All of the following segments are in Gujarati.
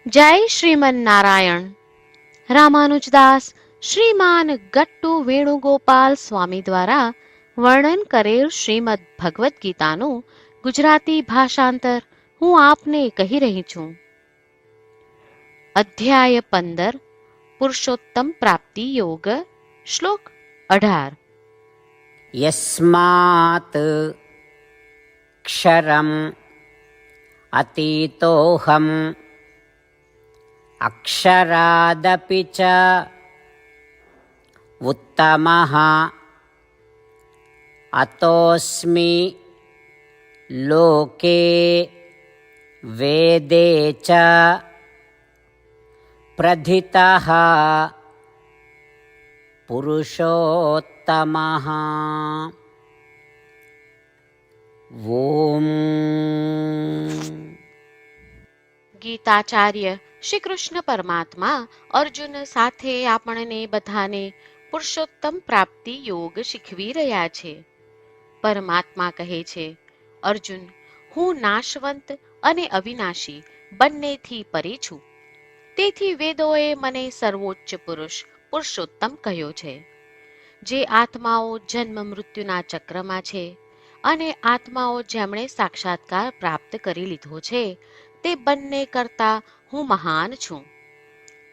જય શ્રીમન નારાયણ. રામાનુજદાસ શ્રીમાન ગટ્ટુ વેણુગોપાલ સ્વામી દ્વારા વર્ણન કરેલ શ્રીમદ ભગવદ્ ગીતાનું ગુજરાતી ભાષાંતર હું આપને કહી રહી છું. અધ્યાય 15 પુરુષોત્તમ પ્રાપ્તિ યોગ. શ્લોક 18. યસ્માત ક્ષરમ અતીતોહમ અક્ષરાદપી ચ ઉત્તમઃ અતોસ્મિ લોકે વેદે ચ પ્રથિતઃ પુરુષોત્તમઃ. ઓમ. ગીતાચાર્ય શ્રી કૃષ્ણ પરમાત્મા અર્જુન સાથે આપણને બધાને પુરુષોત્તમ પ્રાપ્તિ યોગ શીખવી રહ્યા છે. પરમાત્મા કહે છે, અર્જુન, હું નાશવંત અને અવિનાશી બંનેથી પરે છું. તેથી વેદોએ મને સર્વોચ્ચ પુરુષ પુરુષોત્તમ કહ્યો છે. જે આત્માઓ જન્મ મૃત્યુના ચક્રમાં છે અને આત્માઓ જેમણે સાક્ષાત્કાર પ્રાપ્ત કરી લીધો છે તે બંને કરતા હું મહાન છું.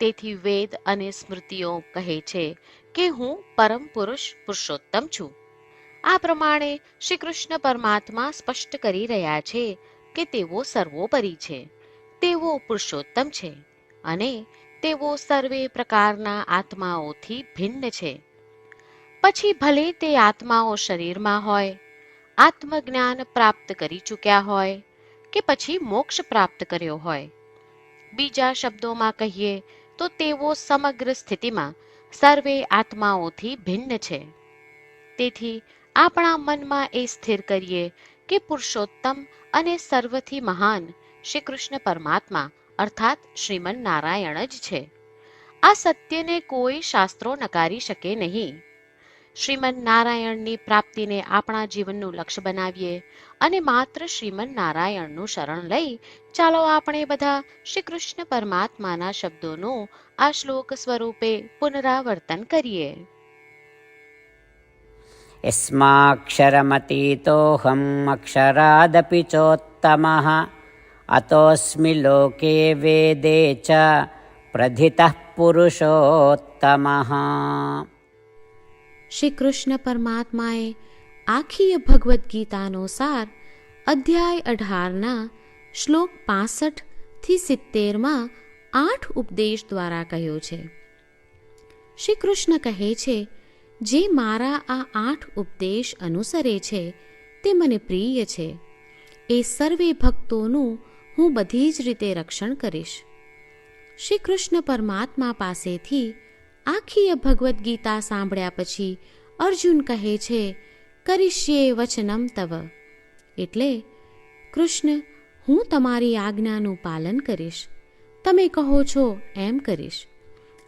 તેથી વેદ અને સ્મૃતિઓ કહે છે કે હું પરમ પુરુષ પુરુષોત્તમ છું. આ પ્રમાણે શ્રી કૃષ્ણ પરમાત્મા સ્પષ્ટ કરી રહ્યા છે કે તેઓ સર્વોપરી છે, તેઓ પુરુષોત્તમ છે અને તેઓ સર્વે પ્રકારના આત્માઓથી ભિન્ન છે. પછી ભલે તે આત્માઓ શરીરમાં હોય, આત્મજ્ઞાન પ્રાપ્ત કરી ચૂક્યા હોય કે પછી મોક્ષ પ્રાપ્ત કર્યો હોય. બીજા શબ્દોમાં કહીએ તો તેઓ સમગ્ર સ્થિતિમાં સર્વે આત્માઓથી ભિન્ન છે. તેથી આપણા મનમાં એ સ્થિર કરીએ કે પુરુષોત્તમ અને સર્વથી મહાન શ્રી કૃષ્ણ પરમાત્મા અર્થાત શ્રીમન નારાયણ જ છે. આ સત્યને કોઈ શાસ્ત્રો નકારી શકે નહીં. શ્રીમન નારાયણની પ્રાપ્તિને આપણા જીવનનું લક્ષ્ય બનાવીએ અને માત્ર શ્રીમન નારાયણનું શરણ લઈ ચાલો આપણે બધા શ્રી કૃષ્ણ પરમાત્માના શબ્દોનું આ શ્લોક સ્વરૂપે પુનરાવર્તન કરીએ. યસ્માક્ષરમતીતોહમ અક્ષરાદપી ચોત્તમઃ અતોસ્મિ લોકે વેદે ચ પ્રથિતઃ પુરુષોત્તમઃ. શ્રી કૃષ્ણ પરમાત્માએ આખી ભગવદ્ ગીતાનો સાર અધ્યાય 18ના શ્લોક 65 થી 70માં 8 ઉપદેશ દ્વારા કહ્યો છે. શ્રી કૃષ્ણ કહે છે, જે મારા આ 8 ઉપદેશ અનુસરે છે તે મને પ્રિય છે. એ સર્વે ભક્તોનું હું બધી જ રીતે રક્ષણ કરીશ. શ્રી કૃષ્ણ પરમાત્મા પાસેથી આખી ભગવદ્ ગીતા સાંભળ્યા પછી અર્જુન કહે છે, કરિષ્યે વચનમ તવ. એટલે, કૃષ્ણ, હું તમારી આજ્ઞાનું પાલન કરીશ, તમે કહો છો એમ કરીશ.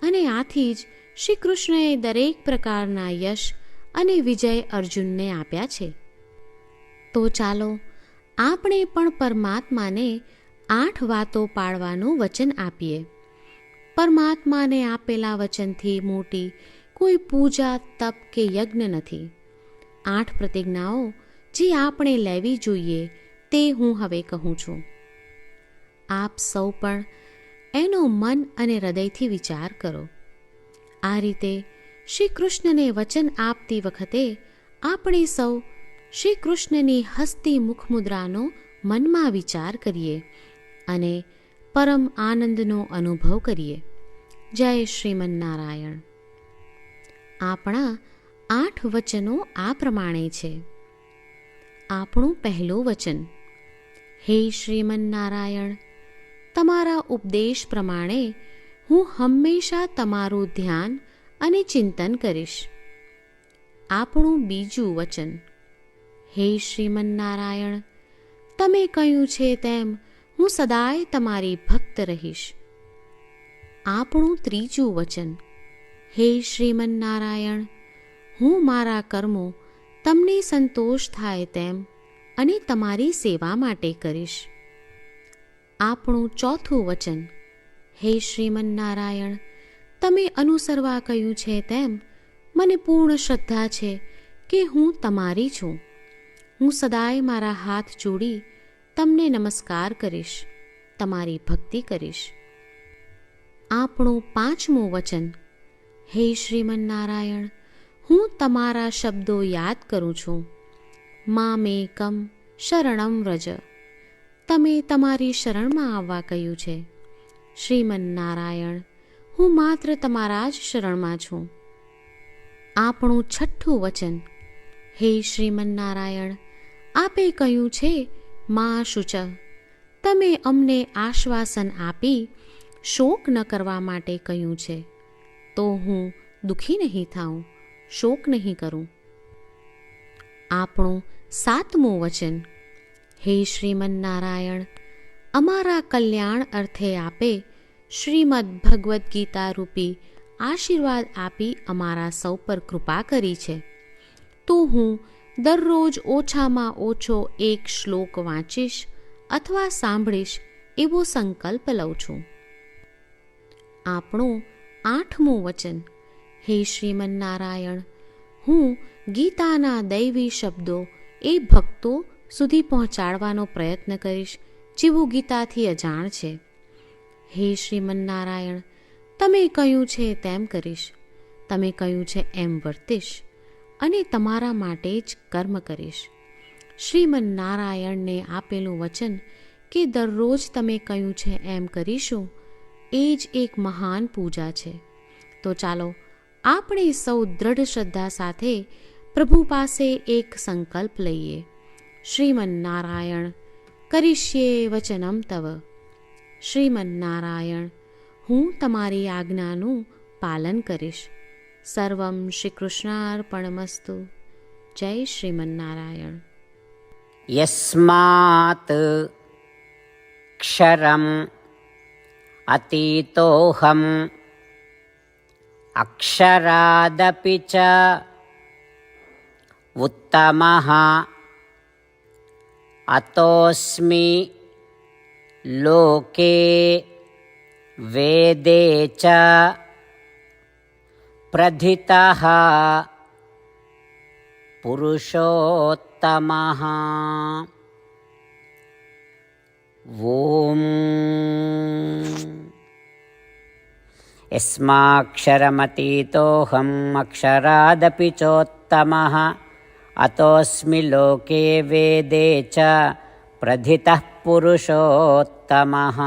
અને આથી જ શ્રી કૃષ્ણએ દરેક પ્રકારના યશ અને વિજય અર્જુનને આપ્યા છે. તો ચાલો આપણે પણ પરમાત્માને 8 વાતો પાળવાનું વચન આપીએ. પરમાત્માને આપેલા વચનથી મોટી કોઈ પૂજા, તપ કે યજ્ઞ નથી. 8 પ્રતિજ્ઞાઓ જે આપણે લેવી જોઈએ તે હું હવે કહું છું. આપ સૌ પણ એનો મન અને હૃદયથી વિચાર કરો. આ રીતે શ્રી કૃષ્ણને વચન આપતી વખતે આપણે સૌ શ્રી કૃષ્ણની હસતી મુખમુદ્રાનો મનમાં વિચાર કરીએ અને પરમ આનંદનો અનુભવ કરીએ. જય શ્રીમન નારાયણ. આપણા 8 વચનો આ પ્રમાણે છે. આપણું પહેલું વચન, હે શ્રીમન નારાયણ, તમારા ઉપદેશ પ્રમાણે હું હંમેશા તમારું ધ્યાન અને ચિંતન કરીશ. આપણું બીજું વચન, હે શ્રીમન નારાયણ, તમે કહ્યું છે તેમ હું સદાય તમારી ભક્ત રહીશ. આપણું ત્રીજું વચન, હે શ્રીમન નારાયણ, હું મારા કર્મો તમને સંતોષ થાય તેમ અને તમારી સેવા માટે કરીશ. આપણું ચોથું વચન, હે શ્રીમન્નારાયણ, તમે અનુસરવા કહ્યું છે તેમ મને પૂર્ણ શ્રદ્ધા છે કે હું તમારી છું. હું સદાય મારા હાથ જોડી તમને નમસ્કાર કરીશ, તમારી ભક્તિ કરીશ. આપણું પાંચમું વચન. હે શ્રીમન્નારાયણ, હું તમારા શબ્દો યાદ કરું છું. મામેકમ શરણમ વ્રજ. તમે તમારી શરણમાં આવવા કહ્યું છે. શ્રીમન્નારાયણ, હું માત્ર તમારા જ શરણમાં છું. આપણું છઠ્ઠું વચન. હે શ્રીમન્નારાયણ, આપે કહ્યું છે મા શુચ. તમે અમને આશ્વાસન આપી શોક ન કરવા માટે કહ્યું છે, તો હું દુઃખી નહીં થાઉં, શોક નહીં કરું. આપણું સાતમું વચન. હે શ્રીમન્નારાયણ, અમારા કલ્યાણ અર્થે આપે શ્રીમદ્ ભગવદ્ ગીતા રૂપી આશીર્વાદ આપી અમારા સૌ પર કૃપા કરી છે, તો હું દરરોજ ઓછામાં ઓછો એક શ્લોક વાંચીશ અથવા સાંભળીશ એવો સંકલ્પ લઉં છું. આપણું આઠમું વચન. હે શ્રીમન્નારાયણ, હું ગીતાના દૈવી શબ્દો એ ભક્તો સુધી પહોંચાડવાનો પ્રયત્ન કરીશ જેઓ ગીતાથી અજાણ છે. હે શ્રીમન્નારાયણ, તમે કહ્યું છે તેમ કરીશ, તમે કહ્યું છે એમ વર્તીશ અને તમારા માટે જ કર્મ કરીશ. શ્રીમન્નારાયણને આપેલું વચન કે દરરોજ તમે કહ્યું છે એમ કરીશું, એ જ એક મહાન પૂજા છે. તો ચાલો આપણે સૌ દ્રઢ શ્રદ્ધા સાથે પ્રભુ પાસે એક સંકલ્પ લઈએ. શ્રીમન્નારાયણ, કરીશ્યે વચનમ તવ. શ્રીમન્નારાયણ, હું તમારી આજ્ઞાનું પાલન કરીશ. સર્વમ શ્રી કૃષ્ણાર્પણમસ્તુ. જય શ્રીમન્નારાયણ. યસ્માત ક્ષરમ અતીતોહમ અક્ષરાદપિ ચ ઉત્તમઃ અતોસ્મિ લોકે વેદે ચ પ્રથિતઃ પુરુષોત્તમઃ. ઓમ યસ્માક્ષરમતીતોહમ અક્ષરાદપિ ચોત્તમઃ અતોસ્મિ લોકે વેદે ચ પ્રથિતઃ પુરુષોત્તમઃ.